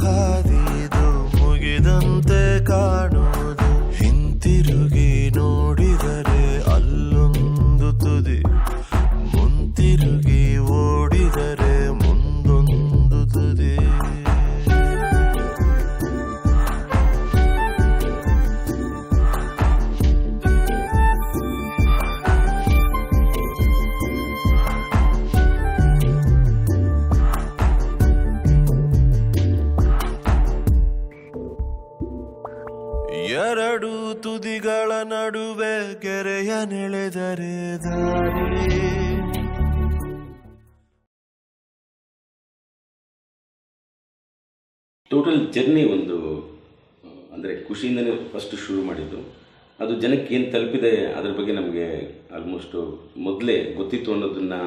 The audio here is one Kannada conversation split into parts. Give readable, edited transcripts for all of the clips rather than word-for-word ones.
ಹಾದಿದು ಮುಗಿದಂತೆ ಕಾಣುವುದು, ಹಿಂತಿರುಗಿ ನೋಡಿದರೆ ಅಲ್ಲೊಂದು ತುದಿ, ಮುಂತಿರುಗಿ ಓಡಿದರೆ ಮುಂದೊಂದು ತುದಿ. ಎರಡು ತುದಿಗಳ ನಡುವೆ ಗೆರೆಯ ನೆಳೆದರೆ ದಾರಿ. ಟೋಟಲ್ ಜರ್ನಿ ಒಂದು ಅಂದರೆ ಖುಷಿಯಿಂದನೇ ಫಸ್ಟ್ ಶುರು ಮಾಡಿದ್ದು. ಅದು ಜನಕ್ಕೆ ಏನು ತಲುಪಿದೆ ಅದ್ರ ಬಗ್ಗೆ ನಮಗೆ ಆಲ್ಮೋಸ್ಟು ಮೊದಲೇ ಗೊತ್ತಿತ್ತು ಅನ್ನೋದನ್ನು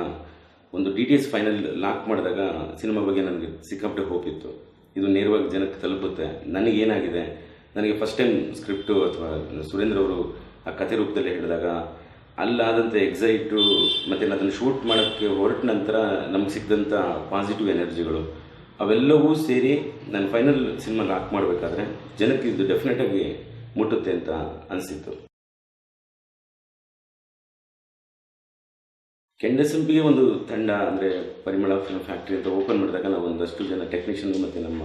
ಒಂದು DTS ಫೈನಲ್ ಲಾಕ್ ಮಾಡಿದಾಗ ಸಿನಿಮಾ ಬಗ್ಗೆ ನನಗೆ ಸಿಕ್ಕಾಪಟ್ಟೆ ಹೋಪ್ ಇತ್ತು. ಇದು ನೇರವಾಗಿ ಜನಕ್ಕೆ ತಲುಪುತ್ತೆ. ನನಗೇನಾಗಿದೆ, ನನಗೆ ಫಸ್ಟ್ ಟೈಮ್ ಸ್ಕ್ರಿಪ್ಟು ಅಥವಾ ಸುರೇಂದ್ರ ಅವರು ಆ ಕಥೆ ರೂಪದಲ್ಲಿ ಹೇಳಿದಾಗ ಅಲ್ಲಾದಂಥ ಎಕ್ಸೈಟು ಮತ್ತು ಅದನ್ನು ಶೂಟ್ ಮಾಡೋಕ್ಕೆ ಹೊರಟ ನಂತರ ನಮಗೆ ಸಿಕ್ಕಿದಂಥ ಪಾಸಿಟಿವ್ ಎನರ್ಜಿಗಳು ಅವೆಲ್ಲವೂ ಸೇರಿ ನಾನು ಫೈನಲ್ ಸಿನಿಮಾ ಲಾಕ್ ಮಾಡಬೇಕಾದ್ರೆ ಜನಕ್ಕೆ ಇದು ಡೆಫಿನೆಟಾಗಿ ಮುಟ್ಟುತ್ತೆ ಅಂತ ಅನಿಸಿತ್ತು. ಕೆಂಡಸಂಪಿಗೆ ಒಂದು ತಂಡ ಅಂದರೆ ಪರಿಮಳ ಫಿಲ್ಮ್ ಫ್ಯಾಕ್ಟ್ರಿ ಅಂತ ಓಪನ್ ಮಾಡಿದಾಗ ನಾವು ಒಂದಷ್ಟು ಜನ ಟೆಕ್ನಿಷಿಯನ್ ಮತ್ತು ನಮ್ಮ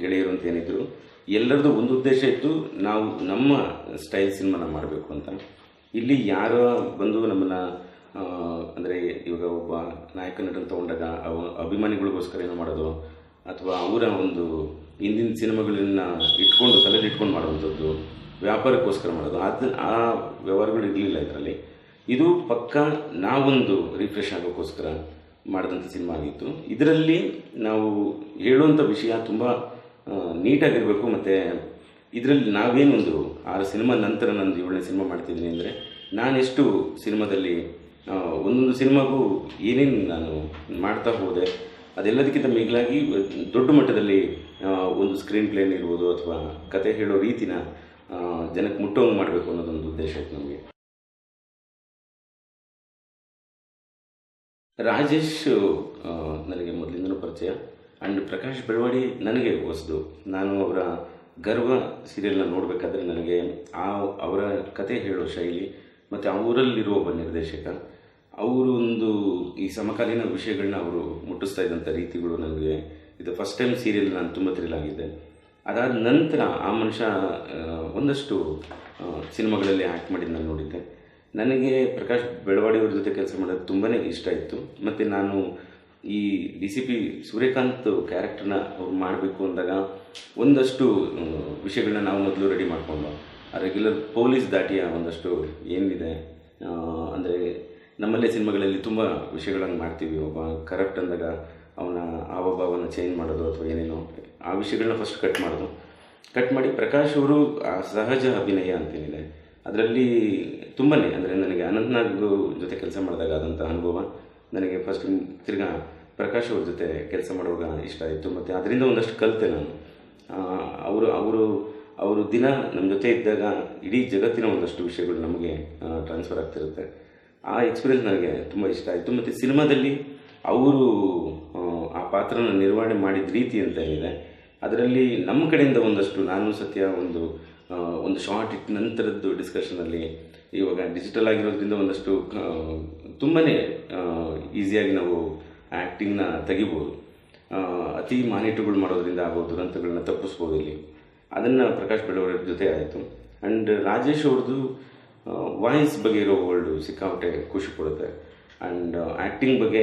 ಗೆಳೆಯರು ಅಂತ ಏನಿದ್ರು, ಎಲ್ಲರದ್ದು ಒಂದು ಉದ್ದೇಶ ಇತ್ತು, ನಾವು ನಮ್ಮ ಸ್ಟೈಲ್ ಸಿನಿಮಾನ ಮಾಡಬೇಕು ಅಂತ. ಇಲ್ಲಿ ಯಾರೋ ಬಂದು ನಮ್ಮನ್ನು ಅಂದರೆ ಇವಾಗ ಒಬ್ಬ ನಾಯಕ ನಟನ ತೊಗೊಂಡಾಗ ಅಭಿಮಾನಿಗಳಿಗೋಸ್ಕರ ಏನೋ ಮಾಡೋದು ಅಥವಾ ಅವರ ಒಂದು ಹಿಂದಿನ ಸಿನಿಮಾಗಳನ್ನ ಇಟ್ಕೊಂಡು ತಲೆಯಲ್ಲಿ ಇಟ್ಕೊಂಡು ಮಾಡುವಂಥದ್ದು, ವ್ಯಾಪಾರಕ್ಕೋಸ್ಕರ ಮಾಡೋದು, ಆ ವ್ಯವಹಾರಗಳು ಇರಲಿಲ್ಲ ಇದರಲ್ಲಿ. ಇದು ಪಕ್ಕ ನಾವೊಂದು ರಿಫ್ರೆಶ್ ಆಗೋಕ್ಕೋಸ್ಕರ ಮಾಡಿದಂಥ ಸಿನಿಮಾ ಆಗಿತ್ತು. ಇದರಲ್ಲಿ ನಾವು ಹೇಳುವಂಥ ವಿಷಯ ತುಂಬ ನೀಟಾಗಿರಬೇಕು. ಮತ್ತು ಇದರಲ್ಲಿ ನಾವೇನೊಂದು 6 ಸಿನಿಮಾ ನಂತರ ನಂದು 7ನೇ ಸಿನಿಮಾ ಮಾಡ್ತಿದ್ದೀನಿ ಅಂದರೆ ನಾನೆಷ್ಟು ಸಿನಿಮಾದಲ್ಲಿ ಒಂದೊಂದು ಸಿನಿಮಾಗೂ ಏನೇನು ನಾನು ಮಾಡ್ತಾ ಹೋದೆ ಅದೆಲ್ಲದಕ್ಕಿಂತ ಮಿಗಿಲಾಗಿ ದೊಡ್ಡ ಮಟ್ಟದಲ್ಲಿ ಒಂದು ಸ್ಕ್ರೀನ್ ಪ್ಲೇನ್ ಇರ್ಬೋದು ಅಥವಾ ಕತೆ ಹೇಳೋ ರೀತಿನ ಜನಕ್ಕೆ ಮುಟ್ಟೋಂಗೆ ಮಾಡಬೇಕು ಅನ್ನೋದೊಂದು ಉದ್ದೇಶ ಇತ್ತು ನಮಗೆ. ರಾಜೇಶ್ ನನಗೆ ಮೊದಲಿಂದನೂ ಪರಿಚಯ. ಆ್ಯಂಡ್ ಪ್ರಕಾಶ್ ಬೆಳವಾಡಿ ನನಗೆ ಹೊಸದು. ನಾನು ಅವರ ಗರ್ವ ಸೀರಿಯಲ್ನ ನೋಡಬೇಕಾದ್ರೆ ನನಗೆ ಅವರ ಕತೆ ಹೇಳೋ ಶೈಲಿ ಮತ್ತು ಅವರಲ್ಲಿರುವ ಒಬ್ಬ ನಿರ್ದೇಶಕ, ಅವರು ಒಂದು ಈ ಸಮಕಾಲೀನ ವಿಷಯಗಳನ್ನ ಅವರು ಮುಟ್ಟಿಸ್ತಾ ಇದ್ದಂಥ ರೀತಿಗಳು ನನಗೆ ಇದು ಫಸ್ಟ್ ಟೈಮ್ ಸೀರಿಯಲ್ ನಾನು ತುಂಬ ಥ್ರಿಲ್ ಆಗಿದ್ದೆ. ಅದಾದ ನಂತರ ಆ ಮನುಷ್ಯ ಒಂದಷ್ಟು ಸಿನಿಮಾಗಳಲ್ಲಿ ಆ್ಯಕ್ಟ್ ಮಾಡಿದ್ದು ನಾನು ನೋಡಿದ್ದೆ. ನನಗೆ ಪ್ರಕಾಶ್ ಬೆಳವಾಡಿಯವ್ರ ಜೊತೆ ಕೆಲಸ ಮಾಡೋದು ತುಂಬಾ ಇಷ್ಟ ಇತ್ತು. ಮತ್ತು ನಾನು ಈ DCP ಸೂರ್ಯಕಾಂತ್ ಕ್ಯಾರೆಕ್ಟರ್ನ ಅವ್ರು ಮಾಡಬೇಕು ಅಂದಾಗ ಒಂದಷ್ಟು ವಿಷಯಗಳನ್ನ ನಾವು ಮೊದಲು ರೆಡಿ ಮಾಡಿಕೊಂಡು ಆ ರೆಗ್ಯುಲರ್ ಪೊಲೀಸ್ ದಾಟಿಯ ಒಂದಷ್ಟು ಏನಿದೆ ಅಂದರೆ ನಮ್ಮಲ್ಲೇ ಸಿನಿಮಾಗಳಲ್ಲಿ ತುಂಬ ವಿಷಯಗಳನ್ನು ಮಾಡ್ತೀವಿ. ಒಬ್ಬ ಕರಪ್ಟ್ ಅಂದಾಗ ಅವನ ಹಾವಭಾವನ ಚೇಂಜ್ ಮಾಡೋದು ಅಥವಾ ಏನೇನೋ ಆ ವಿಷಯಗಳನ್ನ ಫಸ್ಟ್ ಕಟ್ ಮಾಡಿ ಪ್ರಕಾಶ್ ಅವರು ಆ ಸಹಜ ಅಭಿನಯ ಅಂತೇನಿದೆ ಅದರಲ್ಲಿ ತುಂಬಾ ಅಂದರೆ ನನಗೆ ಅನಂತನಾಗ್ ಜೊತೆ ಕೆಲಸ ಮಾಡಿದಾಗ ಆದಂಥ ಅನುಭವ ನನಗೆ ಫಸ್ಟ್ ತಿರ್ಗಾ ಪ್ರಕಾಶ್ ಅವ್ರ ಜೊತೆ ಕೆಲಸ ಮಾಡುವಾಗ ಇಷ್ಟ ಆಯಿತು. ಮತ್ತು ಅದರಿಂದ ಒಂದಷ್ಟು ಕಲಿತೆ ನಾನು. ಅವರು ದಿನ ನಮ್ಮ ಜೊತೆ ಇದ್ದಾಗ ಇಡೀ ಜಗತ್ತಿನ ಒಂದಷ್ಟು ವಿಷಯಗಳು ನಮಗೆ ಟ್ರಾನ್ಸ್ಫರ್ ಆಗ್ತಿರುತ್ತೆ. ಆ ಎಕ್ಸ್ಪೀರಿಯೆನ್ಸ್ ನನಗೆ ತುಂಬ ಇಷ್ಟ ಆಯಿತು. ಮತ್ತು ಸಿನಿಮಾದಲ್ಲಿ ಅವರು ಆ ಪಾತ್ರನ ನಿರ್ವಹಣೆ ಮಾಡಿದ ರೀತಿ ಅಂತ ಏನಿದೆ ಅದರಲ್ಲಿ ನಮ್ಮ ಕಡೆಯಿಂದ ಒಂದಷ್ಟು ನಾನು ಸತ್ಯ ಒಂದು ಶಾರ್ಟ್ ಇಟ್ಟ ನಂತರದ್ದು ಡಿಸ್ಕಷನಲ್ಲಿ ಇವಾಗ ಡಿಜಿಟಲ್ ಆಗಿರೋದ್ರಿಂದ ಒಂದಷ್ಟು ತುಂಬಾ ಈಸಿಯಾಗಿ ನಾವು ಆ್ಯಕ್ಟಿಂಗ್ನ ತೆಗಿಬೋದು. ಅತಿ ಮಾನಿಟರ್ಗಳು ಮಾಡೋದ್ರಿಂದ ಆಗೋ ದುರಂತಗಳನ್ನ ತಪ್ಪಿಸ್ಬೋದು ಇಲ್ಲಿ. ಅದನ್ನು ಪ್ರಕಾಶ್ ಬೆಳವಾಡಿ ಜೊತೆ ಆಯಿತು. ಆ್ಯಂಡ್ ರಾಜೇಶ್ ಅವ್ರದ್ದು ವಾಯ್ಸ್ ಬಗ್ಗೆ ಇರೋ ವರ್ಲ್ಡು ಸಿಕ್ಕಾಪಟ್ಟೆ ಖುಷಿ ಕೊಡುತ್ತೆ. ಆ್ಯಂಡ್ ಆ್ಯಕ್ಟಿಂಗ್ ಬಗ್ಗೆ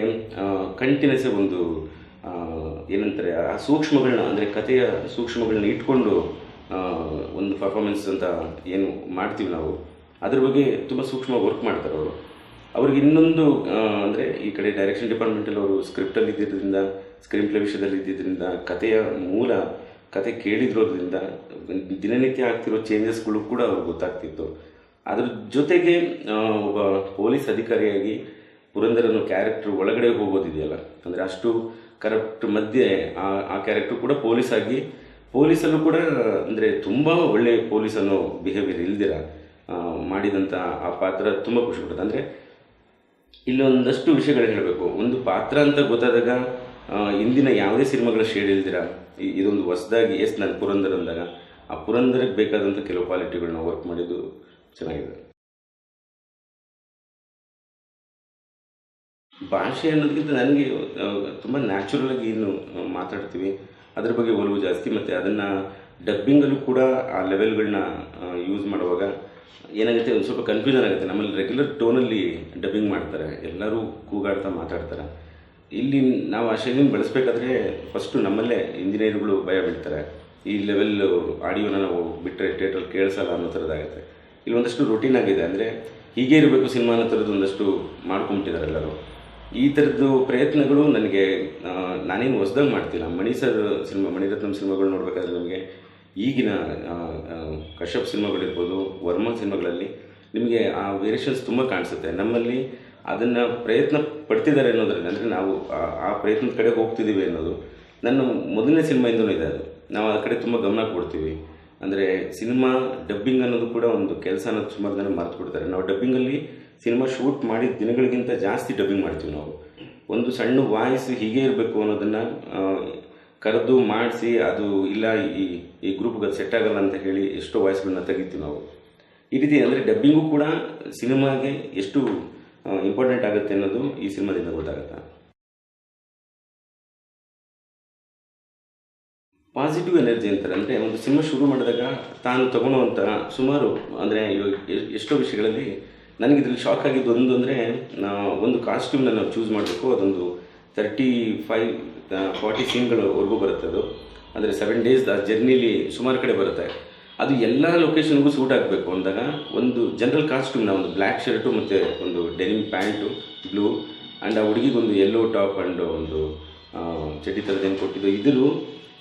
ಕಂಟಿನ್ಯೂಸ್ ಒಂದು ಏನಂತಾರೆ ಆ ಸೂಕ್ಷ್ಮಗಳನ್ನ ಅಂದರೆ ಕಥೆಯ ಸೂಕ್ಷ್ಮಗಳನ್ನ ಇಟ್ಕೊಂಡು ಒಂದು ಪರ್ಫಾರ್ಮೆನ್ಸ್ ಅಂತ ಏನು ಮಾಡ್ತೀವಿ ನಾವು ಅದ್ರ ಬಗ್ಗೆ ತುಂಬ ಸೂಕ್ಷ್ಮ ವರ್ಕ್ ಮಾಡ್ತಾರೆ ಅವರು. ಅವ್ರಿಗೆ ಇನ್ನೊಂದು ಅಂದರೆ ಈ ಕಡೆ ಡೈರೆಕ್ಷನ್ ಡಿಪಾರ್ಟ್ಮೆಂಟಲ್ಲಿ ಅವರು ಸ್ಕ್ರಿಪ್ಟಲ್ಲಿ ಇದ್ದಿದ್ದರಿಂದ ಸ್ಕ್ರೀನ್ ಪ್ಲೇ ವಿಷಯದಲ್ಲಿ ಇದ್ದಿದ್ದರಿಂದ ಕಥೆಯ ಮೂಲ ಕತೆ ಕೇಳಿದ್ರೋದ್ರಿಂದ ದಿನನಿತ್ಯ ಆಗ್ತಿರೋ ಚೇಂಜಸ್ಗಳು ಕೂಡ ಅವ್ರಿಗೆ ಗೊತ್ತಾಗ್ತಿತ್ತು. ಅದ್ರ ಜೊತೆಗೆ ಒಬ್ಬ ಪೊಲೀಸ್ ಅಧಿಕಾರಿಯಾಗಿ ಪುರಂದರನ ಕ್ಯಾರೆಕ್ಟರ್ ಒಳಗಡೆ ಹೋಗೋದಿದೆಯಲ್ಲ ಅಂದರೆ ಅಷ್ಟು ಕರಪ್ಟ್ ಮಧ್ಯೆ ಆ ಕ್ಯಾರೆಕ್ಟರ್ ಕೂಡ ಪೊಲೀಸಲ್ಲೂ ಕೂಡ ಅಂದರೆ ತುಂಬ ಒಳ್ಳೆಯ ಪೊಲೀಸ್ ಅನ್ನೋ ಬಿಹೇವಿಯರ್ ಇಲ್ದಿರ ಮಾಡಿದಂಥ ಆ ಪಾತ್ರ ತುಂಬ ಖುಷಿ ಕೊಡುತ್ತೆ. ಅಂದರೆ ಇಲ್ಲೊಂದಷ್ಟು ವಿಷಯಗಳು ಹೇಳಬೇಕು. ಒಂದು ಪಾತ್ರ ಅಂತ ಗೊತ್ತಾದಾಗ ಇಂದಿನ ಯಾವುದೇ ಸಿನಿಮಾಗಳ ಶೇಡ್ ಇಲ್ದಿರ ಇದೊಂದು ಹೊಸದಾಗಿ ನಾನು ಪುರಂದರ್ ಅಂದಾಗ ಆ ಪುರಂದರಿಗೆ ಬೇಕಾದಂಥ ಕೆಲವು ಕ್ವಾಲಿಟಿಗಳನ್ನ ವರ್ಕ್ ಮಾಡಿದ್ದು ಚೆನ್ನಾಗಿದೆ. ಭಾಷೆ ಅನ್ನೋದಕ್ಕಿಂತ ನನಗೆ ತುಂಬ ನ್ಯಾಚುರಲಾಗಿ ಏನು ಮಾತಾಡ್ತೀವಿ ಅದ್ರ ಬಗ್ಗೆ ಒಲವು ಜಾಸ್ತಿ, ಮತ್ತು ಅದನ್ನು ಡಬ್ಬಿಂಗಲ್ಲೂ ಕೂಡ ಆ ಲೆವೆಲ್ಗಳನ್ನ ಯೂಸ್ ಮಾಡುವಾಗ ಏನಾಗುತ್ತೆ, ಒಂದು ಸ್ವಲ್ಪ ಕನ್ಫ್ಯೂಷನ್ ಆಗುತ್ತೆ. ನಮ್ಮಲ್ಲಿ ರೆಗ್ಯುಲರ್ ಟೋನಲ್ಲಿ ಡಬ್ಬಿಂಗ್ ಮಾಡ್ತಾರೆ, ಎಲ್ಲರೂ ಕೂಗಾಡ್ತಾ ಮಾತಾಡ್ತಾರೆ. ಇಲ್ಲಿ ನಾವು ಆ ಶೈಲಿನ ಬಳಸಬೇಕಾದ್ರೆ ಫಸ್ಟು ನಮ್ಮಲ್ಲೇ ಇಂಜಿನಿಯರ್ಗಳು ಭಯ ಬೀಳ್ತಾರೆ, ಈ ಲೆವೆಲ್ ಆಡಿಯೋನ ನಾವು ಬಿಟ್ಟರೆ ಥಿಯೇಟ್ರಲ್ಲಿ ಕೇಳಿಸಲ್ಲ ಅನ್ನೋ ಥರದ್ದಾಗುತ್ತೆ. ಇಲ್ಲಿ ಒಂದಷ್ಟು ರೊಟೀನ್ ಆಗಿದೆ, ಅಂದರೆ ಹೀಗೆ ಇರಬೇಕು ಸಿನಿಮಾ ಅನ್ನೋ ಥರದ್ದು ಒಂದಷ್ಟು ಮಾಡ್ಕೊಂಬಿಟ್ಟಿದ್ದಾರೆ ಎಲ್ಲರೂ. ಈ ಥರದ್ದು ಪ್ರಯತ್ನಗಳು ನನಗೆ ನಾನೇನು ಹೊಸ್ದಾಗಿ ಮಾಡ್ತಿಲ್ಲ. ಮಣಿರತ್ನಂ ಸಿನಿಮಾಗಳು ನೋಡಬೇಕಾದ್ರೆ ನಮಗೆ ಈಗಿನ ಕಶ್ಯಪ್ ಸಿನಿಮಾಗಳಿರ್ಬೋದು, ವರ್ಮಾ ಸಿನಿಮಾಗಳಲ್ಲಿ ನಿಮಗೆ ಆ ವೇರಿಯೇಷನ್ಸ್ ತುಂಬ ಕಾಣಿಸುತ್ತೆ. ನಮ್ಮಲ್ಲಿ ಅದನ್ನು ಪ್ರಯತ್ನ ಪಡ್ತಿದ್ದಾರೆ ಅನ್ನೋದ್ರಲ್ಲಿ, ಅಂದರೆ ನಾವು ಆ ಪ್ರಯತ್ನದ ಕಡೆ ಹೋಗ್ತಿದ್ದೀವಿ ಅನ್ನೋದು ನನ್ನ ಮೊದಲನೇ ಸಿನಿಮಾಯಿಂದಲೂ ಇದೆ. ಅದು ನಾವು ಆ ಕಡೆ ತುಂಬ ಗಮನ ಕೊಡ್ತೀವಿ. ಅಂದರೆ ಸಿನಿಮಾ ಡಬ್ಬಿಂಗ್ ಅನ್ನೋದು ಕೂಡ ಒಂದು ಕೆಲಸ ಅನ್ನೋದು ಸುಮಾರು ಜನ ಮರೆತು ಬಿಡ್ತಾರೆ. ನಾವು ಡಬ್ಬಿಂಗಲ್ಲಿ ಸಿನಿಮಾ ಶೂಟ್ ಮಾಡಿದ ದಿನಗಳಿಗಿಂತ ಜಾಸ್ತಿ ಡಬ್ಬಿಂಗ್ ಮಾಡ್ತೀವಿ. ನಾವು ಒಂದು ಸಣ್ಣ ವಾಯ್ಸ್ ಹೀಗೆ ಇರಬೇಕು ಅನ್ನೋದನ್ನು ಕರೆದು ಮಾಡಿಸಿ, ಅದು ಇಲ್ಲ ಈ ಗ್ರೂಪ್ಗೆ ಅದು ಸೆಟ್ ಆಗಲ್ಲ ಅಂತ ಹೇಳಿ ಎಷ್ಟೋ ವಾಯ್ಸ್ಗಳನ್ನ ತೆಗಿತೀವಿ ನಾವು. ಈ ರೀತಿ ಅಂದರೆ ಡಬ್ಬಿಂಗು ಕೂಡ ಸಿನಿಮಾಗೆ ಎಷ್ಟು ಇಂಪಾರ್ಟೆಂಟ್ ಆಗುತ್ತೆ ಅನ್ನೋದು ಈ ಸಿನಿಮಾದಿಂದ ಗೊತ್ತಾಗುತ್ತೆ. ಪಾಸಿಟಿವ್ ಎನರ್ಜಿ ಅಂತಾರೆ, ಅಂದರೆ ಒಂದು ಸಿನಿಮಾ ಶುರು ಮಾಡಿದಾಗ ತಾನು ತಗೊಳ್ಳುವಂಥ ಸುಮಾರು, ಅಂದರೆ ಎಷ್ಟೋ ವಿಷಯಗಳಲ್ಲಿ ನನಗೆ ಇದರಲ್ಲಿ ಶಾಕ್ ಆಗಿದ್ದು ಅಂದರೆ ಒಂದು ಕಾಸ್ಟ್ಯೂಮ್ನ ನಾವು ಚೂಸ್ ಮಾಡಬೇಕು. ಅದೊಂದು 35-40 ಸೀನ್ಗಳವರೆಗೂ ಬರುತ್ತೆ. ಅದು ಅಂದರೆ 7 days ಆ ಜರ್ನಿಲಿ ಸುಮಾರು ಕಡೆ ಬರುತ್ತೆ. ಅದು ಎಲ್ಲ ಲೊಕೇಶನ್ಗೂ ಸೂಟ್ ಆಗಬೇಕು ಅಂದಾಗ ಒಂದು ಜನರಲ್ ಕಾಸ್ಟ್ಯೂಮ್ನ, ಒಂದು ಬ್ಲ್ಯಾಕ್ ಶರ್ಟು ಮತ್ತು ಒಂದು ಡೆನಿಮ್ ಪ್ಯಾಂಟು ಬ್ಲೂ, ಆ್ಯಂಡ್ ಆ ಹುಡುಗಿಗೊಂದು ಯೆಲ್ಲೋ ಟಾಪ್ ಆ್ಯಂಡ್ ಒಂದು ಚಡ್ಡಿ ಥರದ್ದೇನು ಕೊಟ್ಟಿದ್ದು,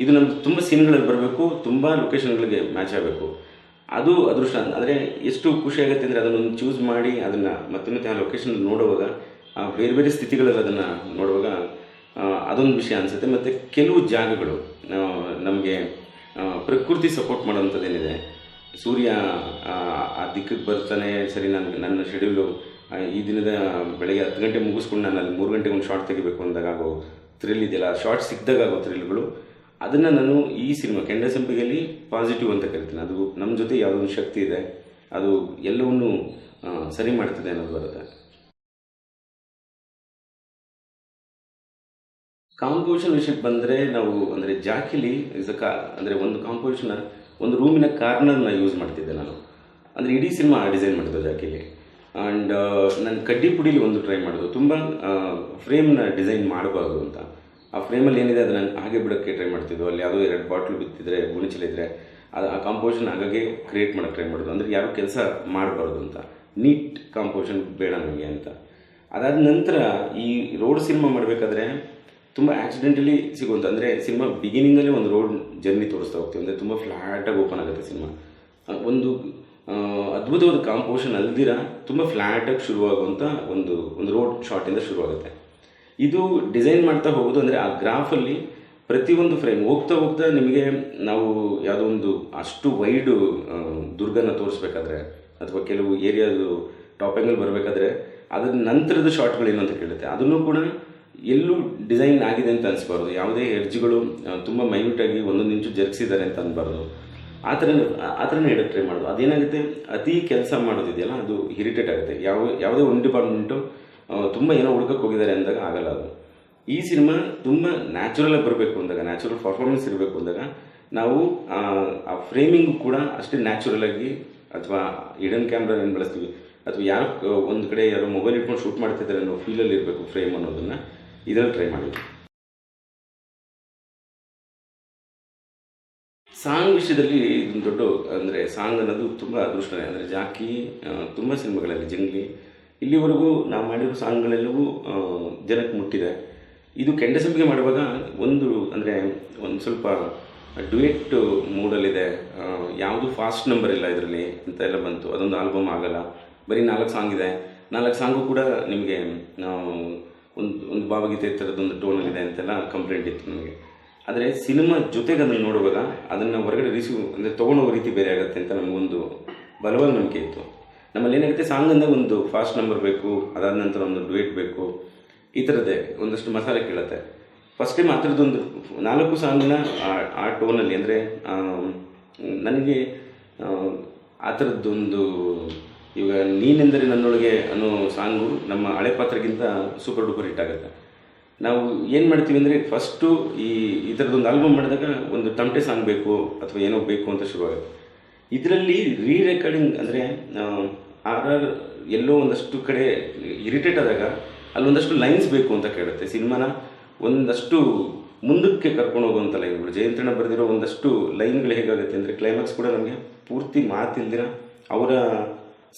ಇದು ನಮ್ಮದು ತುಂಬ ಸೀನ್ಗಳಲ್ಲಿ ಬರಬೇಕು, ತುಂಬ ಲೊಕೇಶನ್ಗಳಿಗೆ ಮ್ಯಾಚ್ ಆಗಬೇಕು. ಅದು ಅದೃಷ್ಟ. ಅಂದರೆ ಎಷ್ಟು ಖುಷಿ ಆಗುತ್ತೆ ಅಂದರೆ ಅದನ್ನೊಂದು ಚೂಸ್ ಮಾಡಿ ಅದನ್ನು ಮತ್ತೆ ಆ ಲೊಕೇಶನ್ ನೋಡುವಾಗ, ಬೇರೆ ಬೇರೆ ಸ್ಥಿತಿಗಳಲ್ಲಿ ಅದನ್ನು ನೋಡುವಾಗ ಅದೊಂದು ವಿಷಯ ಅನಿಸುತ್ತೆ. ಮತ್ತು ಕೆಲವು ಜಾಗಗಳು ನಮಗೆ ಪ್ರಕೃತಿ ಸಪೋರ್ಟ್ ಮಾಡೋಂಥದ್ದೇನಿದೆ. ಸೂರ್ಯ ಆ ದಿಕ್ಕಿಗೆ ಬರ್ತಾನೆ, ಸರಿ ನನ್ನ ಶೆಡ್ಯೂಲು ಈ ದಿನದ ಬೆಳಗ್ಗೆ 10 ಗಂಟೆ ಮುಗಿಸ್ಕೊಂಡು ನಾನು ಅಲ್ಲಿ 3 ಗಂಟೆಗೆ ಒಂದು ಶಾರ್ಟ್ ತೆಗಿಬೇಕು ಅಂದಾಗ ಆಗೋ ಥ್ರಿಲ್ ಇದೆಯಲ್ಲ, ಶಾರ್ಟ್ ಸಿಕ್ಕಿದಾಗ ಆಗೋ ಥ್ರಿಲ್ಗಳು, ಅದನ್ನು ನಾನು ಈ ಸಿನಿಮಾ ಕೆಂಡಸಂಪಿಗೆಯಲ್ಲಿ ಪಾಸಿಟಿವ್ ಅಂತ ಕರಿತೀನಿ. ಅದು ನಮ್ಮ ಜೊತೆ ಯಾವುದೊಂದು ಶಕ್ತಿ ಇದೆ, ಅದು ಎಲ್ಲವನ್ನೂ ಸರಿ ಮಾಡ್ತದೆ ಅನ್ನೋದು ಬರುತ್ತೆ. ಕಾಂಪೋಸಿಷನ್ ವಿಷಯಕ್ಕೆ ಬಂದರೆ ನಾವು ಅಂದರೆ ಜಾಕಿಲಿ ಅಂದರೆ ಒಂದು ಕಾಂಪೋಸಿಷನ್ನ ಒಂದು ರೂಮಿನ ಕಾರ್ನರ್ನ ಯೂಸ್ ಮಾಡ್ತಿದ್ದೆ ನಾನು. ಅಂದರೆ ಇಡೀ ಸಿನಿಮಾ ಡಿಸೈನ್ ಮಾಡಿದ್ದು ಜಾಕಿಲಿ. ಆ್ಯಂಡ್ ನಾನು ಕಡ್ಡಿ ಪುಡಿಲಿ ಒಂದು ಟ್ರೈ ಮಾಡೋದು, ತುಂಬ ಫ್ರೇಮ್ನ ಡಿಸೈನ್ ಮಾಡಬಾರ್ದು ಅಂತ. ಆ ಫ್ರೇಮಲ್ಲಿ ಏನಿದೆ ಅದನ್ನು ಹಾಗೆ ಬಿಡೋಕ್ಕೆ ಟ್ರೈ ಮಾಡ್ತಿದ್ದು. ಅಲ್ಲಿ ಯಾವುದೋ 2 ಬಾಟ್ಲು ಬಿತ್ತಿದ್ರೆ, ಗುಣಿಚಲ ಇದ್ದರೆ ಆ ಕಾಂಪೋಸಿಷನ್ ಹಾಗಾಗಿ ಕ್ರಿಯೇಟ್ ಮಾಡೋಕ್ಕೆ ಟ್ರೈ ಮಾಡೋದು. ಅಂದರೆ ಯಾರು ಕೆಲಸ ಮಾಡಬಾರ್ದು ಅಂತ, ನೀಟ್ ಕಾಂಪೋಸಿಷನ್ ಬೇಡ ನನಗೆ ಅಂತ. ಅದಾದ ನಂತರ ಈ ರೋಡ್ ಸಿನಿಮಾ ಮಾಡಬೇಕಾದ್ರೆ ತುಂಬ ಆಕ್ಸಿಡೆಂಟಲಿ ಸಿಗುವಂಥ, ಅಂದರೆ ಸಿನಿಮಾ ಬಿಗಿನಿಂಗಲ್ಲೇ ಒಂದು ರೋಡ್ ಜರ್ನಿ ತೋರಿಸ್ತಾ ಹೋಗ್ತೀವಿ. ಅಂದರೆ ತುಂಬ ಫ್ಲ್ಯಾಟಾಗಿ ಓಪನ್ ಆಗುತ್ತೆ ಸಿನಿಮಾ. ಒಂದು ಅದ್ಭುತವಾದ ಕಾಂಪೋಸಿಷನ್ ಅಲ್ದಿರ ತುಂಬ ಫ್ಲ್ಯಾಟಾಗಿ ಶುರುವಾಗುವಂಥ ಒಂದು ರೋಡ್ ಶಾರ್ಟಿಂದ ಶುರುವಾಗುತ್ತೆ. ಇದು ಡಿಸೈನ್ ಮಾಡ್ತಾ ಹೋಗೋದು, ಅಂದರೆ ಆ ಗ್ರಾಫಲ್ಲಿ ಪ್ರತಿಯೊಂದು ಫ್ರೇಮ್ ಹೋಗ್ತಾ ನಿಮಗೆ ನಾವು ಯಾವುದೋ ಒಂದು ಅಷ್ಟು ವೈಡು ದುರ್ಗನ ತೋರಿಸ್ಬೇಕಾದ್ರೆ, ಅಥವಾ ಕೆಲವು ಏರಿಯಾದು ಟಾಪ್ ಆ್ಯಂಗಲ್ ಬರಬೇಕಾದ್ರೆ ಅದರ ನಂತರದ ಶಾರ್ಟ್ಗಳೇನು ಅಂತ ಕೇಳುತ್ತೆ. ಅದನ್ನು ಕೂಡ ಎಲ್ಲೂ ಡಿಸೈನ್ ಆಗಿದೆ ಅಂತ ಅನಿಸ್ಬಾರ್ದು. ಯಾವುದೇ ಎಡ್ಜ್ಗಳು ತುಂಬ ಮೈನ್ಯೂಟಾಗಿ ಒಂದೊಂದು ಇಂಚು ಜರುಗಿಸಿದ್ದಾರೆ ಅಂತ ಅನ್ಬಾರ್ದು. ಆ ಥರನೇ ಹೇಳೋಕ್ಕೆ ಟ್ರೈ ಮಾಡೋದು. ಅದೇನಾಗುತ್ತೆ, ಅತಿ ಕೆಲಸ ಮಾಡೋದಿದೆಯಲ್ಲ ಅದು ಇರಿಟೇಟ್ ಆಗುತ್ತೆ. ಯಾವುದೇ ಒಂದು ಡಿಪಾರ್ಟ್ಮೆಂಟು ತುಂಬ ಏನೋ ಹುಡುಕಕ್ಕೆ ಹೋಗಿದ್ದಾರೆ ಅಂದಾಗ ಆಗಲ್ಲ ಅದು. ಈ ಸಿನಿಮಾ ತುಂಬ ನ್ಯಾಚುರಲಾಗಿ ಬರಬೇಕು ಅಂದಾಗ, ನ್ಯಾಚುರಲ್ ಪರ್ಫಾರ್ಮೆನ್ಸ್ ಇರಬೇಕು ಅಂದಾಗ ನಾವು ಆ ಫ್ರೇಮಿಂಗು ಕೂಡ ಅಷ್ಟೇ ನ್ಯಾಚುರಲಾಗಿ, ಅಥವಾ ಹಿಡನ್ ಕ್ಯಾಮ್ರಾ ಏನು ಬಳಸ್ತೀವಿ, ಅಥವಾ ಯಾರು ಒಂದು ಕಡೆ ಯಾರೋ ಮೊಬೈಲ್ ಇಟ್ಕೊಂಡು ಶೂಟ್ ಮಾಡ್ತಿದ್ದಾರೆ ಅನ್ನೋ ಫೀಲಲ್ಲಿ ಇರಬೇಕು ಫ್ರೇಮ್ ಅನ್ನೋದನ್ನು ಇದರಲ್ಲಿ ಟ್ರೈ ಮಾಡಿದ್ವಿ. ಸಾಂಗ್ ವಿಷಯದಲ್ಲಿ ಇದೊಂದು ದೊಡ್ಡ, ಅಂದರೆ ಸಾಂಗ್ ಅನ್ನೋದು ತುಂಬ ಅದೃಷ್ಟನೇ. ಅಂದರೆ ಜಾಕಿ ತುಂಬ ಸಿನಿಮಾಗಳಲ್ಲಿ, ಜಂಗ್ಲಿ, ಇಲ್ಲಿವರೆಗೂ ನಾವು ಮಾಡಿರೋ ಸಾಂಗ್ಗಳೆಲ್ಲವೂ ಜನಕ್ಕೆ ಮುಟ್ಟಿದೆ. ಇದು ಕೆಂಡಸಂಪಿಗೆ ಮಾಡುವಾಗ ಅಂದರೆ ಒಂದು ಸ್ವಲ್ಪ ಡ್ಯುಯೆಟ್ ಮೂಡಲ್ಲಿದೆ, ಯಾವುದು ಫಾಸ್ಟ್ ನಂಬರ್ ಇಲ್ಲ ಇದರಲ್ಲಿ ಅಂತ ಎಲ್ಲ ಬಂತು. ಅದೊಂದು ಆಲ್ಬಮ್ ಆಗಲ್ಲ, ಬರೀ 4 ಸಾಂಗ್ ಇದೆ. 4 ಸಾಂಗು ಕೂಡ ನಿಮಗೆ ಒಂದು ಭಾವಗೀತೆ ಥರದ್ದೊಂದು ಟೋನಲ್ಲಿದೆ ಅಂತೆಲ್ಲ ಕಂಪ್ಲೇಂಟ್ ಇತ್ತು ನನಗೆ. ಆದರೆ ಸಿನಿಮಾ ಜೊತೆಗೆ ಅದನ್ನು ನೋಡುವಾಗ ಅದನ್ನು ಹೊರಗಡೆ ಅಂದರೆ ತೊಗೊಂಡೋಗೋ ರೀತಿ ಬೇರೆ ಆಗುತ್ತೆ ಅಂತ ನಮಗೊಂದು ಬಲವಾದ ನಂಬಿಕೆ ಇತ್ತು. ನಮ್ಮಲ್ಲಿ ಏನಾಗುತ್ತೆ, ಸಾಂಗ್ ಅಂದಾಗ ಒಂದು ಫಾಸ್ಟ್ ನಂಬರ್ ಬೇಕು, ಅದಾದ ನಂತರ ಒಂದು ಡ್ಯುಯೆಟ್ ಬೇಕು, ಈ ಥರದ್ದೇ ಒಂದಷ್ಟು ಮಸಾಲೆ ಕೇಳುತ್ತೆ. ಫಸ್ಟ್ ಟೈಮ್ ಆ ಥರದ್ದೊಂದು 4 ಸಾಂಗ್ನ ಆ ಟೋನಲ್ಲಿ, ಅಂದರೆ ನನಗೆ ಆ ಥರದ್ದೊಂದು, ಇವಾಗ ನೀನೆಂದರೆ ನನ್ನೊಳಗೆ ಅನ್ನೋ ಸಾಂಗು ನಮ್ಮ ಹಳೆ ಪಾತ್ರಕ್ಕಿಂತ ಸೂಪರ್ ಡೂಪರ್ ಹಿಟ್ ಆಗುತ್ತೆ. ನಾವು ಏನು ಮಾಡ್ತೀವಿ ಅಂದರೆ, ಫಸ್ಟು ಈ ಥರದ್ದೊಂದು ಆಲ್ಬಮ್ ಮಾಡಿದಾಗ ಒಂದು ತಮಟೆ ಸಾಂಗ್ ಬೇಕು ಅಥವಾ ಏನೋ ಬೇಕು ಅಂತ ಶುರುವಾಗುತ್ತೆ. ಇದರಲ್ಲಿ ರೆಕಾರ್ಡಿಂಗ್ ಅಂದರೆ ಆರ್ ಎಲ್ಲೋ ಒಂದಷ್ಟು ಕಡೆ ಇರಿಟೇಟ್ ಆದಾಗ ಅಲ್ಲೊಂದಷ್ಟು ಲೈನ್ಸ್ ಬೇಕು ಅಂತ ಕೇಳುತ್ತೆ. ಸಿನಿಮಾನ ಒಂದಷ್ಟು ಮುಂದಕ್ಕೆ ಕರ್ಕೊಂಡು ಹೋಗುವಂಥ ಲೈನ್ಗಳು, ಜಯಂತ್ರಣ್ಣ ಬರೆದಿರೋ ಒಂದಷ್ಟು ಲೈನ್ಗಳು ಹೇಗಾಗುತ್ತೆ ಅಂದರೆ, ಕ್ಲೈಮ್ಯಾಕ್ಸ್ ಕೂಡ ನಮಗೆ ಪೂರ್ತಿ ಮಾತಿಲ್ದಿರ ಅವರ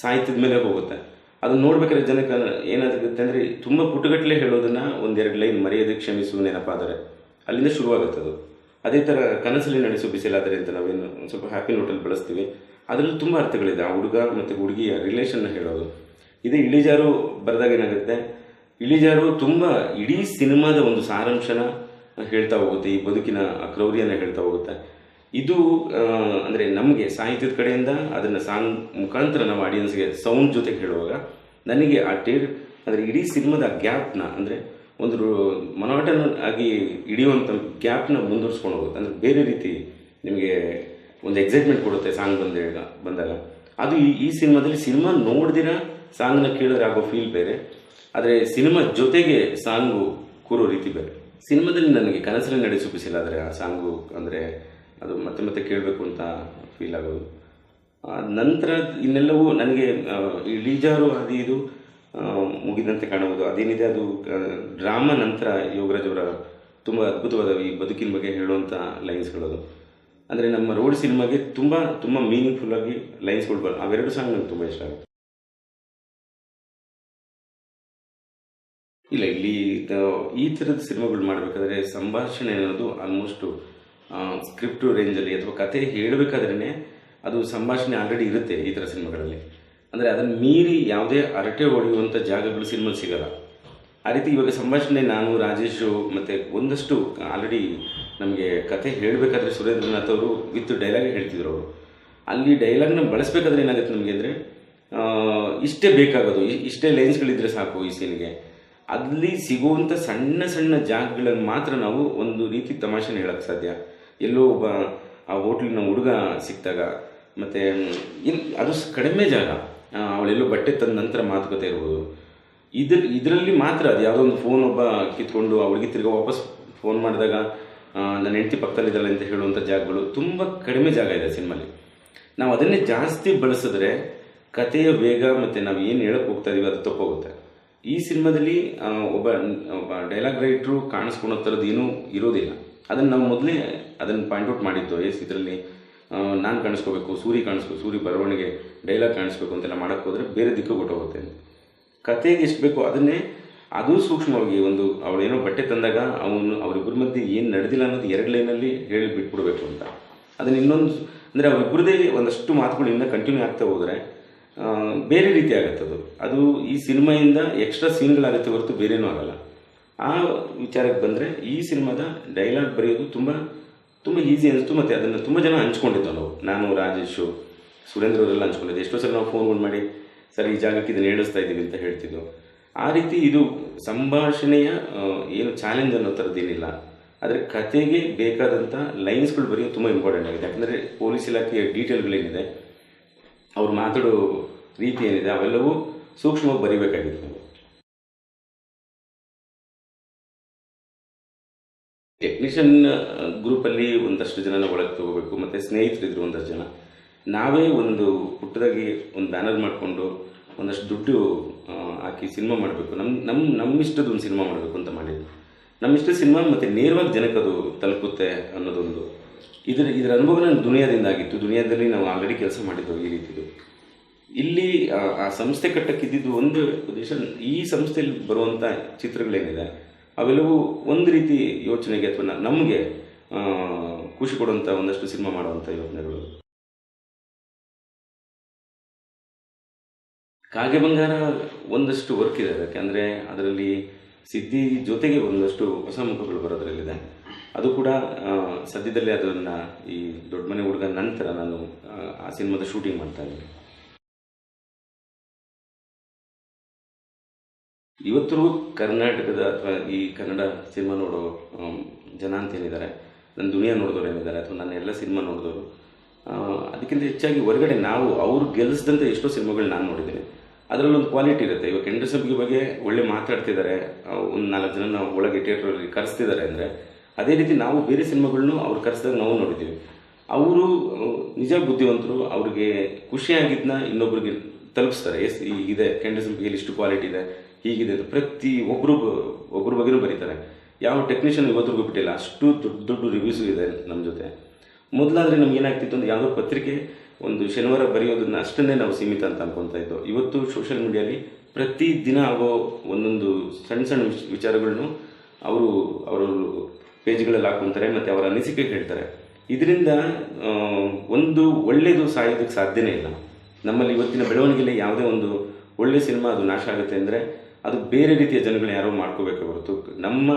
ಸಾಹಿತ್ಯದ ಮೇಲೆ ಹೋಗುತ್ತೆ. ಅದನ್ನು ನೋಡ್ಬೇಕಾದ್ರೆ ಜನಕ್ಕೆ ಏನಾಗುತ್ತೆ ಅಂದರೆ, ತುಂಬ ಪುಟಗಟ್ಟಲೆ ಹೇಳೋದನ್ನು ಒಂದೆರಡು ಲೈನ್ ಮರೆಯೋದಕ್ಕೆ ಕ್ಷಮಿಸು ನೆನಪಾದರೆ ಅಲ್ಲಿಂದ ಶುರುವಾಗುತ್ತೆ ಅದು. ಅದೇ ಥರ ಕನಸಲ್ಲಿ ನಡೆಸು ಬಿಸಿಲಾದರೆ ಅಂತ ನಾವೇನು ಸ್ವಲ್ಪ ಹ್ಯಾಪಿ ನೋಟಲ್ಲಿ ಬಳಸ್ತೀವಿ, ಅದರಲ್ಲಿ ತುಂಬ ಅರ್ಥಗಳಿದೆ. ಆ ಹುಡುಗ ಮತ್ತು ಹುಡುಗಿಯ ರಿಲೇಷನ್ನ ಹೇಳೋದು. ಇದೇ ಇಳಿಜಾರು ಬರೆದಾಗ ಏನಾಗುತ್ತೆ, ಇಳಿಜಾರು ತುಂಬ ಇಡೀ ಸಿನಿಮಾದ ಒಂದು ಸಾರಾಂಶನ ಹೇಳ್ತಾ ಹೋಗುತ್ತೆ, ಈ ಬದುಕಿನ ಕ್ರೌರ್ಯನ ಹೇಳ್ತಾ ಹೋಗುತ್ತೆ. ಇದು ಅಂದರೆ ನಮಗೆ ಸಾಹಿತ್ಯದ ಕಡೆಯಿಂದ ಅದನ್ನು ಸಾಂಗ್ ಮುಖಾಂತರ ನಾವು ಆಡಿಯನ್ಸ್ಗೆ ಸೌಂಡ್ ಜೊತೆಗೆ ಹೇಳುವಾಗ ನನಗೆ ಅಂದರೆ ಇಡೀ ಸಿನಿಮಾದ ಗ್ಯಾಪ್ನ, ಅಂದರೆ ಒಂದು ಮೊನೋಟನ್ ಆಗಿ ಹಿಡಿಯುವಂಥ ಗ್ಯಾಪ್ನ ಮುಂದುವರ್ಸ್ಕೊಂಡು ಹೋಗುತ್ತೆ. ಅಂದರೆ ಬೇರೆ ರೀತಿ ನಿಮಗೆ ಒಂದು ಎಕ್ಸೈಟ್ಮೆಂಟ್ ಕೊಡುತ್ತೆ ಸಾಂಗ್ ಬಂದಾಗ. ಅದು ಈ ಸಿನಿಮಾದಲ್ಲಿ ಸಿನಿಮಾ ನೋಡ್ದಿರ ಸಾಂಗ್ನ ಕೇಳಿದ್ರೆ ಆಗೋ ಫೀಲ್ ಬೇರೆ, ಆದರೆ ಸಿನಿಮಾ ಜೊತೆಗೆ ಸಾಂಗು ಕೂರೋ ರೀತಿ ಬೇರೆ. ಸಿನಿಮಾದಲ್ಲಿ ನನಗೆ ಕನಸಲ್ಲಿ ನಡೆಸು ಬಿಸಿಲಾದರೆ ಆ ಸಾಂಗು ಅಂದರೆ ಅದು ಮತ್ತೆ ಮತ್ತೆ ಕೇಳಬೇಕು ಅಂತ ಫೀಲ್ ಆಗೋದು. ನಂತರ ಇನ್ನೆಲ್ಲವೂ ನನಗೆ ಇಳಿಜಾರು ಅದು ಇದು ಮುಗಿದಂತೆ ಕಾಣುವುದು ಅದೇನಿದೆ, ಅದು ಡ್ರಾಮಾ ನಂತರ ಯೋಗರಾಜ್ ಅವರ ತುಂಬ ಅದ್ಭುತವಾದ ಈ ಬದುಕಿನ ಬಗ್ಗೆ ಹೇಳುವಂಥ ಲೈನ್ಸ್ಗಳದು. ಅಂದರೆ ನಮ್ಮ ರೋಡ್ ಸಿನಿಮಾಗೆ ತುಂಬ ತುಂಬ ಮೀನಿಂಗ್ಫುಲ್ಲಾಗಿ ಲೈನ್ಸ್ಗಳು ಅವೆರಡು ಸಾಂಗ್ ನನಗೆ ತುಂಬ ಇಷ್ಟ ಆಗುತ್ತೆ. ಇಲ್ಲ, ಇಲ್ಲಿ ಈ ಥರದ ಸಿನಿಮಾಗಳು ಮಾಡಬೇಕಾದ್ರೆ ಸಂಭಾಷಣೆ ಅನ್ನೋದು ಆಲ್ಮೋಸ್ಟು ಸ್ಕ್ರಿಪ್ಟು ರೇಂಜಲ್ಲಿ ಅಥವಾ ಕತೆ ಹೇಳಬೇಕಾದ್ರೇ ಅದು ಸಂಭಾಷಣೆ ಆಲ್ರೆಡಿ ಇರುತ್ತೆ ಈ ಥರ ಸಿನಿಮಾಗಳಲ್ಲಿ. ಅಂದರೆ ಅದನ್ನು ಮೀರಿ ಯಾವುದೇ ಅರಟೆ ಹೊಡೆಯುವಂಥ ಜಾಗಗಳು ಸಿನಿಮಾಲ್ಲಿ ಸಿಗೋಲ್ಲ. ಆ ರೀತಿ ಇವಾಗ ಸಂಭಾಷಣೆ ನಾನು, ರಾಜೇಶು ಮತ್ತು ಒಂದಷ್ಟು ಆಲ್ರೆಡಿ ನಮಗೆ ಕತೆ ಹೇಳಬೇಕಾದ್ರೆ ಸುರೇಂದ್ರನಾಥ್ ಅವರು ವಿತ್ ಡೈಲಾಗ್ ಹೇಳ್ತಿದ್ರು. ಅವರು ಅಲ್ಲಿ ಡೈಲಾಗ್ನ ಬಳಸಬೇಕಾದ್ರೆ ಏನಾಗುತ್ತೆ ನಮಗೆ ಅಂದರೆ, ಇಷ್ಟೇ ಬೇಕಾಗೋದು, ಇಷ್ಟೇ ಲೈನ್ಸ್ಗಳಿದ್ರೆ ಸಾಕು ಈ ಸೀನ್ಗೆ. ಅಲ್ಲಿ ಸಿಗುವಂಥ ಸಣ್ಣ ಸಣ್ಣ ಜಾಗಗಳನ್ನು ಮಾತ್ರ ನಾವು ಒಂದು ರೀತಿ ತಮಾಷೆನ ಹೇಳೋಕ್ಕೆ ಸಾಧ್ಯ. ಎಲ್ಲೋ ಒಬ್ಬ ಆ ಹೋಟ್ಲಿನ ಹುಡುಗ ಸಿಕ್ಕಿದಾಗ, ಮತ್ತು ಅದು ಕಡಿಮೆ ಜಾಗ, ಅವಳೆಲ್ಲೋ ಬಟ್ಟೆ ತಂದ ನಂತರ ಮಾತುಕತೆ ಇರ್ಬೋದು. ಇದರಲ್ಲಿ ಮಾತ್ರ ಅದು ಯಾವುದೋ ಒಂದು ಫೋನ್ ಒಬ್ಬ ಕಿತ್ಕೊಂಡು ಅವಳಿಗೆ ತಿರ್ಗಿ ವಾಪಸ್ ಫೋನ್ ಮಾಡಿದಾಗ ನನ್ನ ಹೆಂಡತಿ ಪಕ್ಕದಲ್ಲಿದ್ದಾಳೆ ಅಂತ ಹೇಳುವಂಥ ಜಾಗಗಳು ತುಂಬ ಕಡಿಮೆ ಜಾಗ ಇದೆ ಸಿನಿಮಾಲಿ. ನಾವು ಅದನ್ನೇ ಜಾಸ್ತಿ ಬಳಸಿದ್ರೆ ಕಥೆಯ ವೇಗ ಮತ್ತು ನಾವು ಏನು ಹೇಳಕ್ಕೆ ಹೋಗ್ತಾ ಇದೀವಿ ಅದು ತಪ್ಪೋಗುತ್ತೆ. ಈ ಸಿನಿಮಾದಲ್ಲಿ ಒಬ್ಬ ಡೈಲಾಗ್ ರೈಟ್ರು ಕಾಣಿಸ್ಕೊಳೋ ಥರದ್ದು ಏನೂ ಇರೋದಿಲ್ಲ. ಅದನ್ನು ನಾವು ಮೊದಲೇ ಅದನ್ನು ಪಾಯಿಂಟ್ಔಟ್ ಮಾಡಿದ್ದು. ಇದರಲ್ಲಿ ನಾನು ಕಾಣಿಸ್ಕೋಬೇಕು, ಸೂರಿ ಬರವಣಿಗೆ ಡೈಲಾಗ್ ಕಾಣಿಸ್ಬೇಕು ಅಂತೆಲ್ಲ ಮಾಡೋಕ್ಕೆ ಹೋದರೆ ಬೇರೆ ದಿಕ್ಕು ಕೊಟ್ಟೋಗುತ್ತೆ. ಕತೆಗೆ ಎಷ್ಟು ಬೇಕೋ ಅದನ್ನೇ ಅದು ಸೂಕ್ಷ್ಮವಾಗಿ ಒಂದು ಅವಳೇನೋ ಬಟ್ಟೆ ತಂದಾಗ ಅವರಿಬ್ಬರ ಮಧ್ಯೆ ಏನು ನಡೆದಿಲ್ಲ ಅನ್ನೋದು 2 ಲೈನಲ್ಲಿ ಹೇಳಿ ಬಿಟ್ಬಿಡ್ಬೇಕು ಅಂತ. ಅದನ್ನು ಇನ್ನೊಂದು ಅಂದರೆ ಅವರಿಬ್ಬರದೇ ಒಂದಷ್ಟು ಮಾತುಗಳು ಇನ್ನೂ ಕಂಟಿನ್ಯೂ ಆಗ್ತಾ ಹೋದರೆ ಬೇರೆ ರೀತಿ ಆಗುತ್ತೆ. ಅದು ಈ ಸಿನಿಮಾಯಿಂದ ಎಕ್ಸ್ಟ್ರಾ ಸೀನ್ಗಳಾಗುತ್ತೆ ಹೊರತು ಬೇರೇನೂ ಆಗಲ್ಲ. ಆ ವಿಚಾರಕ್ಕೆ ಬಂದರೆ ಈ ಸಿನಿಮಾದ ಡೈಲಾಗ್ ಬರೆಯೋದು ತುಂಬ ತುಂಬ ಈಸಿ ಅನಿಸ್ತು. ಮತ್ತು ಅದನ್ನು ತುಂಬ ಜನ ಹಂಚ್ಕೊಂಡಿದ್ದೆವು ನಾನು, ರಾಜೇಶು, ಸುರೇಂದ್ರ ಅವರೆಲ್ಲ ಹಂಚ್ಕೊಂಡಿದ್ದೆ. ಎಷ್ಟೋ ಸಲ ನಾವು ಫೋನ್ಗಳು ಮಾಡಿ ಸರ್ ಈ ಜಾಗಕ್ಕೆ ಇದನ್ನು ಹೇಳಿಸ್ತಾ ಇದ್ದೀವಿ ಅಂತ ಹೇಳ್ತಿದ್ದೆವು. ಆ ರೀತಿ ಇದು ಸಂಭಾಷಣೆಯ ಏನು ಚಾಲೆಂಜ್ ಅನ್ನೋ ಥರದ್ದೇನಿಲ್ಲ. ಆದರೆ ಕತೆಗೆ ಬೇಕಾದಂಥ ಲೈನ್ಸ್ಗಳು ಬರೆಯೋದು ತುಂಬ ಇಂಪಾರ್ಟೆಂಟ್ ಆಗಿದೆ. ಯಾಕಂದರೆ ಪೊಲೀಸ್ ಇಲಾಖೆಯ ಡೀಟೇಲ್ಗಳೇನಿದೆ, ಅವ್ರು ಮಾತಾಡೋ ರೀತಿ ಏನಿದೆ, ಅವೆಲ್ಲವೂ ಸೂಕ್ಷ್ಮವಾಗಿ ಬರೀಬೇಕಾಗಿತ್ತು. ಟೆಕ್ನಿಷಿಯನ್ ಗ್ರೂಪಲ್ಲಿ ಒಂದಷ್ಟು ಜನನ ಒಳಗೆ ತಗೋಬೇಕು, ಮತ್ತು ಸ್ನೇಹಿತರಿದ್ರು ಒಂದಷ್ಟು ಜನ. ನಾವೇ ಒಂದು ಪುಟ್ಟದಾಗಿ ಒಂದು ಬ್ಯಾನರ್ ಮಾಡಿಕೊಂಡು ಒಂದಷ್ಟು ದುಡ್ಡು ಹಾಕಿ ಸಿನಿಮಾ ಮಾಡಬೇಕು, ನಮ್ಮಿಷ್ಟದ ಒಂದು ಸಿನಿಮಾ ಮಾಡಬೇಕು ಅಂತ ಮಾಡಿದ್ವಿ. ನಮ್ಮಿಷ್ಟದ ಸಿನಿಮಾ ಮತ್ತು ನೇರವಾಗಿ ಜನಕ್ಕೆ ಅದು ತಲುಪುತ್ತೆ ಅನ್ನೋದೊಂದು ಇದರ ಅನುಭವ ನನ್ನ ದುನಿಯಾದಿಂದ ಆಗಿತ್ತು. ದುನಿಯಾದಲ್ಲಿ ನಾವು ಆಲ್ರೆಡಿ ಕೆಲಸ ಮಾಡಿದ್ದೆವು ಈ ರೀತಿದು. ಇಲ್ಲಿ ಆ ಸಂಸ್ಥೆ ಕಟ್ಟಕ್ಕಿದ್ದಿದ್ದು ಒಂದು ಉದ್ದೇಶ, ಈ ಸಂಸ್ಥೆಯಲ್ಲಿ ಬರುವಂಥ ಚಿತ್ರಗಳೇನಿದೆ ಅವೆಲ್ಲವೂ ಒಂದು ರೀತಿ ಯೋಚನೆಗೆ ಅಥವಾ ನಮಗೆ ಖುಷಿ ಕೊಡುವಂಥ ಒಂದಷ್ಟು ಸಿನಿಮಾ ಮಾಡುವಂಥ ಯೋಚನೆಗಳು. ಕಾಗೆ ಬಂಗಾರ ಒಂದಷ್ಟು ವರ್ಕ್ ಇದೆ ಅದಕ್ಕೆ. ಅಂದರೆ ಅದರಲ್ಲಿ ಸಿದ್ಧಿ ಜೊತೆಗೆ ಒಂದಷ್ಟು ಹೊಸ ಮುಖಗಳು ಬರೋದ್ರಲ್ಲಿದೆ. ಅದು ಕೂಡ ಸದ್ಯದಲ್ಲೇ ಅದನ್ನು ಈ ದೊಡ್ಡ ಮನೆ ಹುಡುಗ ನಂತರ ನಾನು ಆ ಸಿನಿಮಾದ ಶೂಟಿಂಗ್ ಮಾಡ್ತಾ ಇದ್ದೀನಿ. ಇವತ್ತರೆಗೂ ಕರ್ನಾಟಕದ ಅಥವಾ ಈ ಕನ್ನಡ ಸಿನಿಮಾ ನೋಡೋ ಜನ ಅಂತೇನಿದ್ದಾರೆ, ನನ್ನ ದುನಿಯಾ ನೋಡಿದವ್ರು ಏನಿದ್ದಾರೆ ಅಥವಾ ನನ್ನ ಎಲ್ಲ ಸಿನಿಮಾ ನೋಡಿದವರು, ಅದಕ್ಕಿಂತ ಹೆಚ್ಚಾಗಿ ಹೊರಗಡೆ ನಾವು ಅವ್ರು ಗೆಲ್ಲಿಸಿದಂಥ ಎಷ್ಟೋ ಸಿನಿಮಾಗಳು ನಾನು ನೋಡಿದ್ದೀನಿ. ಅದರಲ್ಲೊಂದು ಕ್ವಾಲಿಟಿ ಇರುತ್ತೆ. ಇವಾಗ ಕೆಂಡಸಂಪಿಗೆ ಬಗ್ಗೆ ಒಳ್ಳೆ ಮಾತಾಡ್ತಿದ್ದಾರೆ, ಒಂದು 4 ಜನ ಒಳಗೆ ಥಿಯೇಟ್ರಲ್ಲಿ ಕರೆಸ್ತಿದ್ದಾರೆ ಅಂದರೆ, ಅದೇ ರೀತಿ ನಾವು ಬೇರೆ ಸಿನಿಮಾಗಳನ್ನೂ ಅವ್ರು ಕರೆಸಿದಾಗ ನಾವು ನೋಡಿದ್ದೀವಿ. ಅವರು ನಿಜ ಬುದ್ಧಿವಂತರು, ಅವ್ರಿಗೆ ಖುಷಿಯಾಗಿದ್ದನ್ನ ಇನ್ನೊಬ್ರಿಗೆ ತಲುಪಿಸ್ತಾರೆ. ಹೀಗಿದೆ ಕೆಂಡಸಂಪಿಗೆಯಲ್ಲಿ ಇಷ್ಟು ಕ್ವಾಲಿಟಿ ಇದೆ, ಹೀಗಿದೆ ಅಂತ ಪ್ರತಿ ಒಬ್ಬರ ಬಗ್ಗೆನೂ ಬರೀತಾರೆ. ಯಾವ ಟೆಕ್ನಿಷಿಯನ್ ಇವತ್ತಿಗೂ ಬಿಟ್ಟಿಲ್ಲ, ಅಷ್ಟು ದೊಡ್ಡ ರಿವ್ಯೂಸು ಇದೆ ನಮ್ಮ ಜೊತೆ. ಮೊದಲಾದರೆ ನಮ್ಗೆ ಏನಾಗ್ತಿತ್ತು ಅಂದರೆ, ಯಾವುದೋ ಪತ್ರಿಕೆ ಒಂದು ಶನಿವಾರ ಬರೆಯೋದನ್ನ ಅಷ್ಟನ್ನೇ ನಾವು ಸೀಮಿತ ಅಂತ ಅನ್ಕೊತಾ ಇದ್ದೋ. ಇವತ್ತು ಸೋಷಿಯಲ್ ಮೀಡಿಯಾಲಿ ಪ್ರತಿ ದಿನ ಆಗೋ ಒಂದೊಂದು ಸಣ್ಣ ವಿಚಾರಗಳನ್ನು ಅವರ ಪೇಜ್ಗಳಲ್ಲಿ ಹಾಕ್ಕೊತಾರೆ ಮತ್ತು ಅವರ ಅನಿಸಿಕೆ ಹೇಳ್ತಾರೆ. ಇದರಿಂದ ಒಂದು ಒಳ್ಳೆಯದು ಸಾಯೋದಕ್ಕೆ ಸಾಧ್ಯನೇ ಇಲ್ಲ. ನಮ್ಮಲ್ಲಿ ಇವತ್ತಿನ ಬೆಳವಣಿಗೆಯಲ್ಲಿ ಯಾವುದೇ ಒಂದು ಒಳ್ಳೆಯ ಸಿನಿಮಾ ಅದು ನಾಶ ಆಗುತ್ತೆ ಅಂದರೆ ಅದು ಬೇರೆ ರೀತಿಯ ಜನಗಳು ಯಾರೋ ಮಾಡ್ಕೋಬೇಕು ಹೊರತು ನಮ್ಮ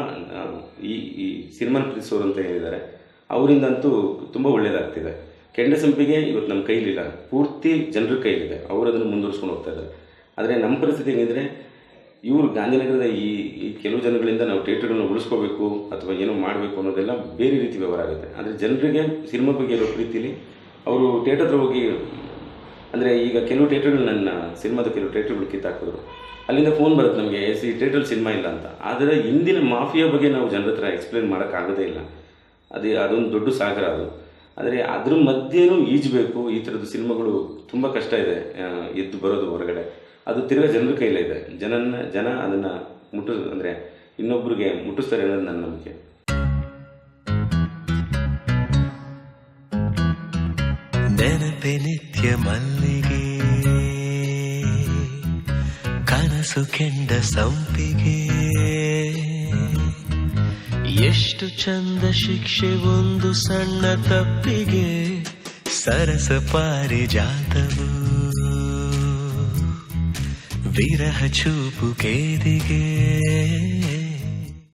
ಈ ಸಿನಿಮಾ ಪ್ರೀತಿಸೋರು ಅಂತ ಏನಿದ್ದಾರೆ ಅವರಿಂದಂತೂ ತುಂಬ ಒಳ್ಳೆಯದಾಗ್ತಿದೆ. ಕೆಂಡಸಂಪಿಗೆ ಇವತ್ತು ನಮ್ಮ ಕೈಲಿಲ್ಲ, ಪೂರ್ತಿ ಜನರ ಕೈಲಿದೆ, ಅವರು ಅದನ್ನು ಮುಂದುವರಿಸ್ಕೊಂಡು ಹೋಗ್ತಾ ಇದ್ದಾರೆ. ಆದರೆ ನಮ್ಮ ಪರಿಸ್ಥಿತಿ ಹೆಂಗಿದ್ರೆ, ಇವರು ಗಾಂಧಿನಗರದ ಈ ಕೆಲವು ಜನಗಳಿಂದ ನಾವು ಥಿಯೇಟರ್ಗಳನ್ನ ಉಳಿಸ್ಕೋಬೇಕು ಅಥವಾ ಏನೋ ಮಾಡಬೇಕು ಅನ್ನೋದೆಲ್ಲ ಬೇರೆ ರೀತಿ ವ್ಯವಹಾರ ಆಗುತ್ತೆ. ಆದರೆ ಜನರಿಗೆ ಸಿನಿಮಾ ಬಗ್ಗೆ ಇರೋ ಪ್ರೀತಿಲಿ ಅವರು ಥಿಯೇಟರ್ ಹತ್ರ ಹೋಗಿ, ಅಂದರೆ ಈಗ ಕೆಲವು ಥಿಯೇಟರ್ಗಳು ನನ್ನ ಸಿನಿಮಾದ ಕೆಲವು ಥಿಯೇಟರ್ಗಳು ಕಿತ್ತಾಕಿದ್ರು, ಅಲ್ಲಿಂದ ಫೋನ್ ಬರುತ್ತೆ ನಮಗೆ, ಥಿಯೇಟ್ರಲ್ಲಿ ಸಿನಿಮಾ ಇಲ್ಲ ಅಂತ. ಆದರೆ ಇಂದಿನ ಮಾಫಿಯಾ ಬಗ್ಗೆ ನಾವು ಜನರ ಹತ್ರ ಎಕ್ಸ್ಪ್ಲೇನ್ ಮಾಡೋಕ್ಕಾಗೋದೇ ಇಲ್ಲ. ಅದೊಂದು ದೊಡ್ಡ ಸಾಗರ ಅದು. ಆದರೆ ಅದ್ರ ಮಧ್ಯೆನೂ ಈಜಬೇಕು. ಈ ಥರದ ಸಿನಿಮಾಗಳು ತುಂಬ ಕಷ್ಟ ಇದೆ ಎದ್ದು ಬರೋದು ಹೊರಗಡೆ. ಅದು ತಿರ್ಗಾ ಜನರ ಕೈಲೇ ಇದೆ. ಜನ ಅದನ್ನು ಅಂದರೆ ಇನ್ನೊಬ್ಬರಿಗೆ ಮುಟ್ಟಿಸ್ತಾರೆ ಅನ್ನೋದು ನನ್ನ ನಂಬಿಕೆ. ನೆನಪೆ ನಿತ್ಯ ಮಲ್ಲಿಗೆ, ಕನಸು ಕೆಂಡ ಸಂಪಿಗೆ, ಎಷ್ಟು ಚಂದ ಶಿಕ್ಷೆ ಒಂದು ಸಣ್ಣ ತಪ್ಪಿಗೆ, ಸರಸ ಪಾರಿಜಾತವು ವಿರಹ ಚೂಪು ಕೇದಿಗೆ.